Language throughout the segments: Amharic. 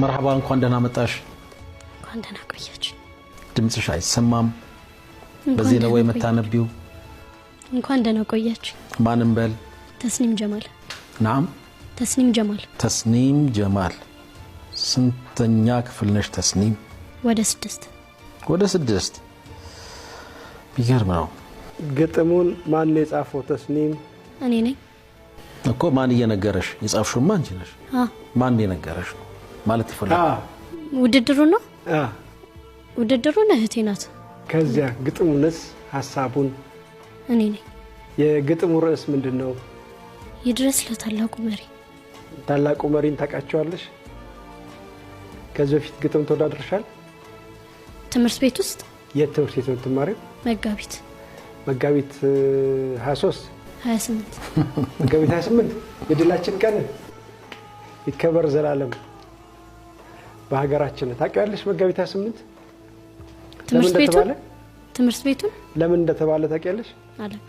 مرحبا እንኳን ደህና መጣሽ እንኳን ደህና ቆያችሁ ድምጽሽ አይሰማም በዚህ ነው ወይ መታነቢው እንኳን ደህና ቆያችሁ ማንም በል ተስኒም ጀማል نعم تسنيم جمال ስንተኛ ክፍል ነሽ ተስኒም ወደ 6 ቢገርም ነው ግጥሙን ማን የጻፈው ተስኒም እኔ ነኝ እኮ ማን እየነገረሽ የጻፍሽው ማን ነሽ ማን የነገረሽ ማለት ይፈልጋል ውድድሩ ነው ውድድሩ ነው እህቴ ናት ከዚያ ግጥሙንስ ሐሳቡን እኔ ነኝ የግጥሙ ርዕስ ምንድነው ይድረስ ለታላቁ መሪን ታውቃቸዋለሽ ከዚህ በፊት ግጥም ተወዳድረሻል ትምህርት ቤት ውስጥ የትምህርት ቤት ተማሪው መጋቢት 23 28 መጋቢት 28 የድላችን ቀን ይከበር ዘላለም በሀገራችን ታውቂያለሽ መጋቢት 28 ትምህርት ቤቱን ለምን እንደተባለ ታውቂያለሽ አላውቅ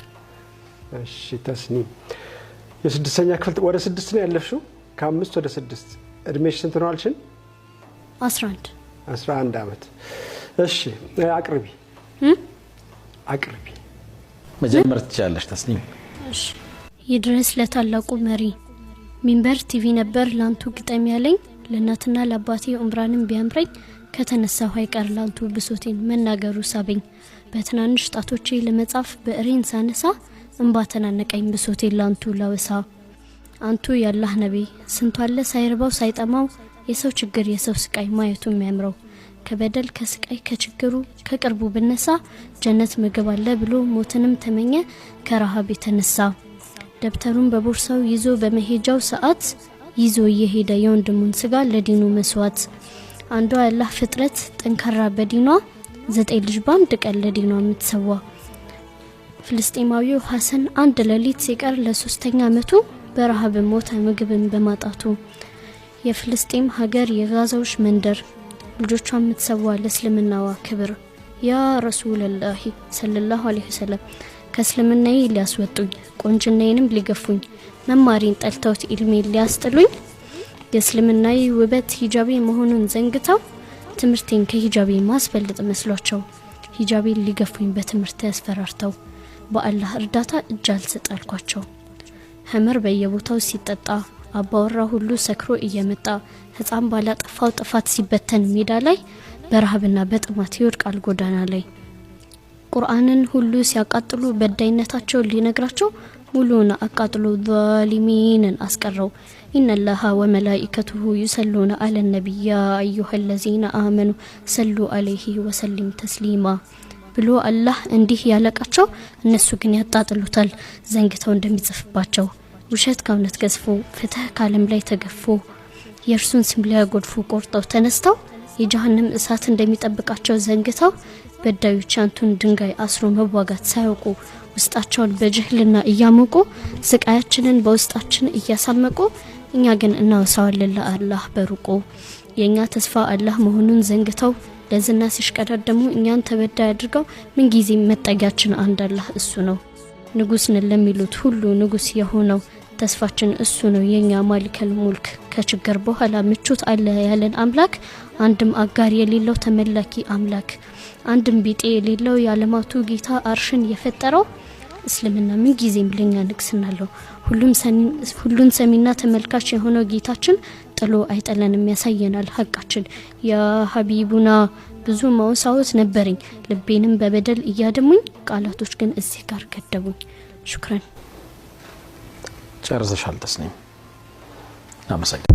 እሺ ተስኒም የስድስተኛ ክፍል ወደ 6 ነው ያለሽው ከ5 ወደ 6 እድሜሽ ስንት ነው አልሽን 11 አመት እሺ አቅርቢ መጀመር ትችላለሽ ተስኒም እሺ ይድረስ ለታላቁ መሪ ሚንበር ቲቪ ነበር ላንቱ ግጠም ያለኝ ለናትና ለአባቴ ኡምራንም ቢያምረኝ ከተነሳው አይቀር ላንቱ ብሶቴን መናገሩ ሳበኝ በትናንሽ ጣቶቼ ለመጻፍ በእሬን ሳነሳ እንባተናነቀኝ ብሶቴን ላንቱ ላወሳ አንቱ ያላህ ነብይ ስንቷለ ሳይርባው ሳይጠማው የሰው ችግር የሰው ስቃይ ማየቱ የሚያምረው ከበደል ከስቃይ ከችግሩ ከቅርቡ ብነሳ ጀነት ምግብ አለ ብሎ ሞትንም ተመኘ ከረሃብ የተነሳ ደብተሩን በቦርሳው ይዞ በመሄጃው ሰዓት ይዞ የሄደ የወንድሙን ስጋ ለዲኑ መስዋዕት አንዱ አላህ ፍጥረት ጠንካራ በዲኗ 9 ልጅ ባንድ ቀን ለዲኗ የምትሰዋ ፍልስጤማዊው ሐሰን አንድ ለሊት ሲቀር ለ3ኛ አመቱ በረሃብ ሞተ ምግብን በማጣቱ የፍልስጤም ሀገር የጋዛዎች መንደር ልጆቿን የምትሰዋ ለእስልምናዋ ክብር ያ ረሱላህ ሰለላሁ ዐለይሂ ወሰለም ከእስልምናዬ ሊያስወጡኝ ቆንጅናዬንም ሊገፉኝ መማሪን ጠልተውት ኢልሜን ሊያስጥሉኝ የእስልምናዬ ውበት ሂጃቤ መሆኑን ዘንግተው ትምህርቴን ከሂጃቤ ማስበልጥ መስሏቸው ሂጃቤን ሊገፉኝ በትምህርት ያስፈራርተው በአላህ እርዳታ እጃል ሰጣልኳቸው ሐመር በየቦታው ሲጠጣ አባወራ ሁሉ ሰክሮ እየመጣ ህፃን ባላጠፋው ጥፋት ሲበተን ሜዳ ላይ በረሃብና በጥማት ይወድቃል ጎዳና ላይ ቁርአንን ሁሉ ሲያቃጥሉ በዳይነታቸው ሊነግራቸው ሙሉና አቃጥሎ ዛሊሚንን አስቀረው ኢነላሃ ወመላኢከቱሁ ይሰሉና አለ ነብይ ያ አዩሀለዚነ አመኑ ሰሉ ዐለይሂ ወሰለም ተስሊማ ብሎ አላህ እንዲህ ያለቃቸው እነሱ ግን ያጣጥሉታል ዘንግተው እንደሚጽፍባቸው ውሸት ከእውነት ገዝፎ ፍትህ ካለም ላይ ተገፎ የእርሱን ስም ሊያጎድፉ ቆርጠው ተነስተው የጀሃነም እሳት እንደሚጠብቃቸው ዘንግተው በዳዮች አንቱን ድንጋይ አስሮ መዋጋት ሳያውቁ ውስጣቸውን በጅህልና እያሞቁ ስቃያችንን በውስጣችን እያሳመቁ እኛ ግን እናወሳዋለን ለአላህ በሩቁ የኛ ተስፋ አላህ መሆኑን ዘንግተው ለዝና ሲሽቀዳደሙ እኛን ተበዳይ አድርገው ምን ጊዜ መጠጊያችን አንድ አላህ እሱ ነው ንጉስ ነን ለሚሉት ሁሉ ንጉስ የሆነው ተስፋችን እሱ ነው የኛ ማሊከል ሙልክ ከችግር በኋላ ምቾት አለ ያለን አምላክ አንድም አጋር የሌለው ተመላኪ አምላክ አንድም ቢጤ የሌለው ያለማቱ ጌታ አርሽን የፈጠረው እስልምና ምን ጊዜም ለኛ ንግስናለው ሁሉን ሰሚና ተመልካች የሆነው ጌታችን ጥሎ አይጠለንም ያሳየናል ሐቃችን ያ ሐቢቡና ብዙ ማውሳውት ነበርኝ ልቤንም በበደል እያደሙኝ ቃላቶች ግን እዚህ ጋር ገደቡኝ ሹክራን ጨርሰሻል ተስኒም አመሰግናለሁ